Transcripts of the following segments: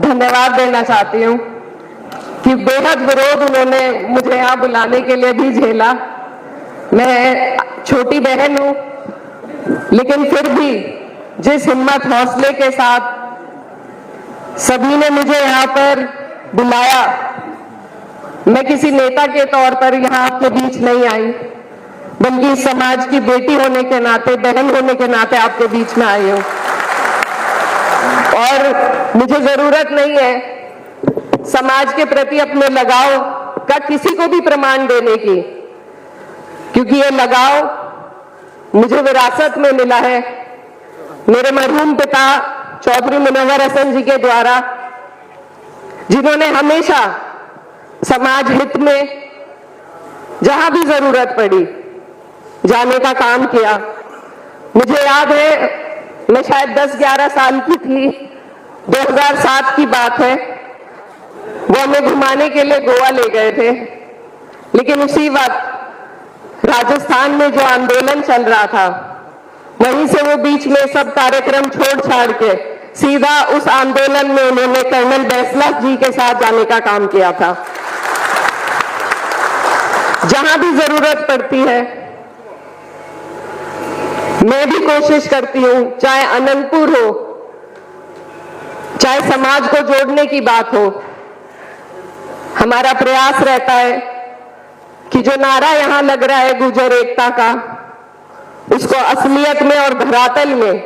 धन्यवाद देना चाहती हूँ कि बेहद विरोध उन्होंने मुझे यहाँ बुलाने के लिए भी झेला। मैं छोटी बहन हूँ, लेकिन फिर भी जिस हिम्मत हौसले के साथ सभी ने मुझे यहाँ पर बुलाया, मैं किसी नेता के तौर पर यहाँ आपके बीच नहीं आई, बल्कि समाज की बेटी होने के नाते, बहन होने के नाते आपके बीच में आई हूँ। और मुझे जरूरत नहीं है समाज के प्रति अपने लगाव का किसी को भी प्रमाण देने की, क्योंकि ये लगाव मुझे विरासत में मिला है मेरे मरहूम पिता चौधरी मुनव्वर हसन जी के द्वारा, जिन्होंने हमेशा समाज हित में जहां भी जरूरत पड़ी जाने का काम किया। मुझे याद है, मैं शायद 10-11 साल की थी, 2007 की बात है, वो हमें घुमाने के लिए गोवा ले गए थे। लेकिन उसी वक्त राजस्थान में जो आंदोलन चल रहा था, वहीं से वो बीच में सब कार्यक्रम छोड़ छाड़ के सीधा उस आंदोलन में उन्होंने कर्नल बैसला जी के साथ जाने का काम किया था। जहां भी जरूरत पड़ती है मैं भी कोशिश करती हूं, चाहे अनंतपुर हो, चाहे समाज को जोड़ने की बात हो, हमारा प्रयास रहता है कि जो नारा यहां लग रहा है गुर्जर एकता का, उसको असलियत में और धरातल में,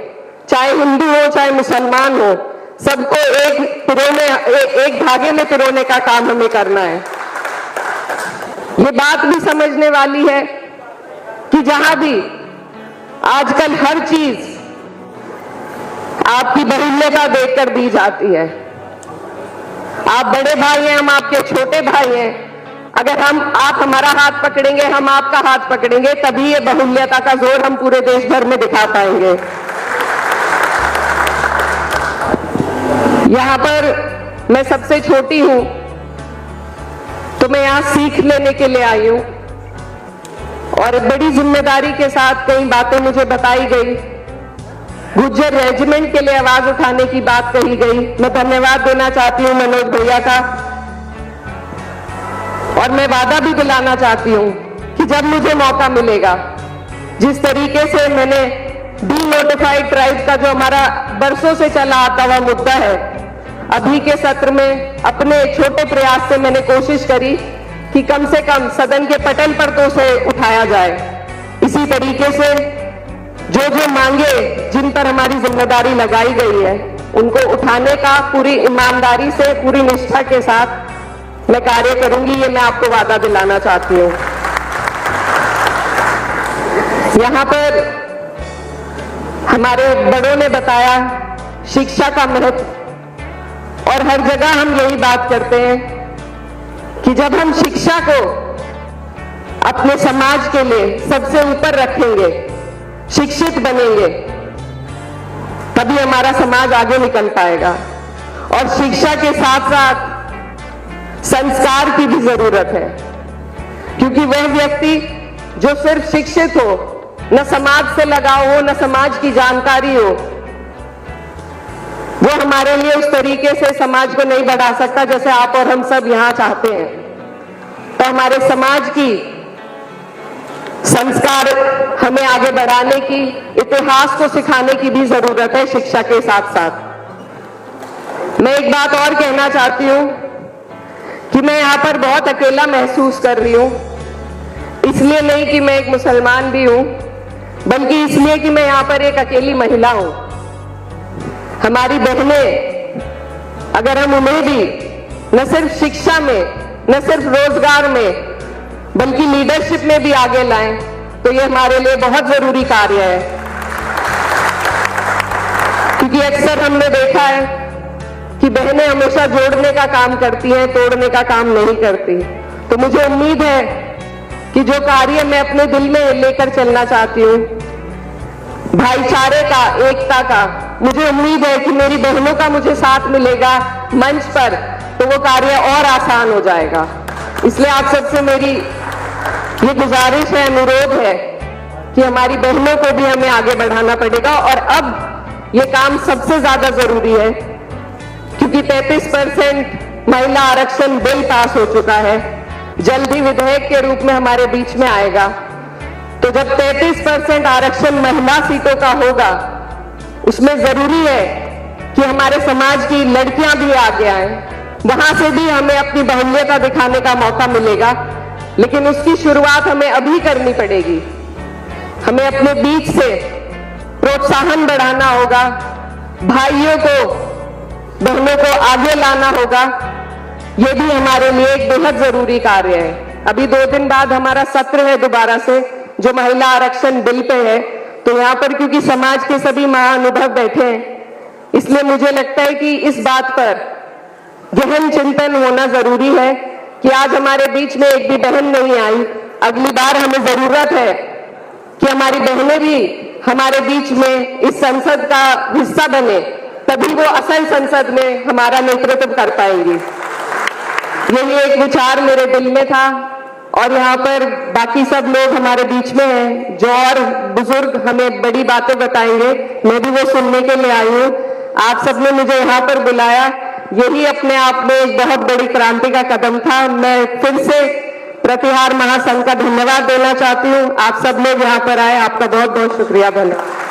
चाहे हिंदू हो चाहे मुसलमान हो, सबको एक धागे में पिरोने का काम हमें करना है। ये बात भी समझने वाली है कि जहां भी आजकल हर चीज आपकी बहुल्यता देखकर दी जाती है। आप बड़े भाई हैं, हम आपके छोटे भाई हैं, अगर आप हमारा हाथ पकड़ेंगे, हम आपका हाथ पकड़ेंगे, तभी ये बहुल्यता का जोर हम पूरे देश भर में दिखा पाएंगे। यहां पर मैं सबसे छोटी हूं, तो मैं यहां सीख लेने के लिए आई हूं और बड़ी जिम्मेदारी के साथ कई बातें मुझे बताई गई। गुर्जर रेजिमेंट के लिए आवाज उठाने की बात कही गई। मैं धन्यवाद देना चाहती हूं मनोज भैया का, और मैं वादा भी दिलाना चाहती हूं कि जब मुझे मौका मिलेगा, जिस तरीके से मैंने डीनोटिफाइड ट्राइब का जो हमारा बरसों से चला आता हुआ मुद्दा है, अभी के सत्र में अपने छोटे प्रयास से मैंने कोशिश करी कि कम से कम सदन के पटल पर तो उसे उठाया जाए। इसी तरीके से जो जो मांगे जिन पर हमारी जिम्मेदारी लगाई गई है, उनको उठाने का पूरी ईमानदारी से, पूरी निष्ठा के साथ मैं कार्य करूंगी, ये मैं आपको वादा दिलाना चाहती हूँ। यहाँ पर हमारे बड़ों ने बताया शिक्षा का महत्व, और हर जगह हम यही बात करते हैं कि जब हम शिक्षा को अपने समाज के लिए सबसे ऊपर रखेंगे, शिक्षित बनेंगे, तभी हमारा समाज आगे निकल पाएगा। और शिक्षा के साथ साथ संस्कार की भी जरूरत है, क्योंकि वह व्यक्ति जो सिर्फ शिक्षित हो, न समाज से लगाव हो, न समाज की जानकारी हो, वो हमारे लिए उस तरीके से समाज को नहीं बढ़ा सकता जैसे आप और हम सब यहां चाहते हैं। तो हमारे समाज की संस्कार हमें आगे बढ़ाने की, इतिहास को सिखाने की भी जरूरत है शिक्षा के साथ साथ। मैं एक बात और कहना चाहती हूं कि मैं यहां पर बहुत अकेला महसूस कर रही हूं, इसलिए नहीं कि मैं एक मुसलमान भी हूं, बल्कि इसलिए कि मैं यहां पर एक अकेली महिला हूं। हमारी बहनें, अगर हम उन्हें भी न सिर्फ शिक्षा में, न सिर्फ रोजगार में, बल्कि लीडरशिप में भी आगे लाएं, तो ये हमारे लिए बहुत जरूरी कार्य है। क्योंकि अक्सर हमने देखा है कि बहनें हमेशा जोड़ने का काम करती हैं, तोड़ने का काम नहीं करती। तो मुझे उम्मीद है कि जो कार्य मैं अपने दिल में लेकर चलना चाहती हूँ, भाईचारे का, एकता का, मुझे उम्मीद है कि मेरी बहनों का मुझे साथ मिलेगा मंच पर, तो वो कार्य और आसान हो जाएगा। इसलिए आप सबसे मेरी ये गुजारिश है, अनुरोध है कि हमारी बहनों को भी हमें आगे बढ़ाना पड़ेगा। और अब ये काम सबसे ज्यादा जरूरी है, क्योंकि 33% महिला आरक्षण बिल पास हो चुका है, जल्दी विधेयक के रूप में हमारे बीच में आएगा। तो जब 33% आरक्षण महिला सीटों का होगा, उसमें जरूरी है कि हमारे समाज की लड़कियां भी आगे आए, वहां से भी हमें अपनी बहुल्यता दिखाने का मौका मिलेगा। लेकिन उसकी शुरुआत हमें अभी करनी पड़ेगी। हमें अपने बीच से प्रोत्साहन बढ़ाना होगा, भाइयों को बहनों को आगे लाना होगा। यह भी हमारे लिए एक बेहद जरूरी कार्य है। अभी 2 दिन बाद हमारा सत्र है दोबारा से, जो महिला आरक्षण बिल पे है। तो यहाँ पर क्योंकि समाज के सभी महाअनुभव बैठे हैं, इसलिए मुझे लगता है कि इस बात पर गहन चिंतन होना जरूरी है कि आज हमारे बीच में एक भी बहन नहीं आई। अगली बार हमें जरूरत है कि हमारी बहनें भी हमारे बीच में इस संसद का हिस्सा बने, तभी वो असल संसद में हमारा नेतृत्व कर पाएंगी। यही एक विचार मेरे दिल में था और यहाँ पर बाकी सब लोग हमारे बीच में हैं, जो और बुजुर्ग हमें बड़ी बातें बताएंगे, मैं भी वो सुनने के लिए आई हूँ। आप सबने मुझे यहाँ पर बुलाया, यही अपने आप में एक बहुत बड़ी क्रांति का कदम था। मैं फिर से प्रतिहार महासंघ का धन्यवाद देना चाहती हूँ। आप सब लोग यहाँ पर आए, आपका बहुत बहुत शुक्रिया। धन्यवाद।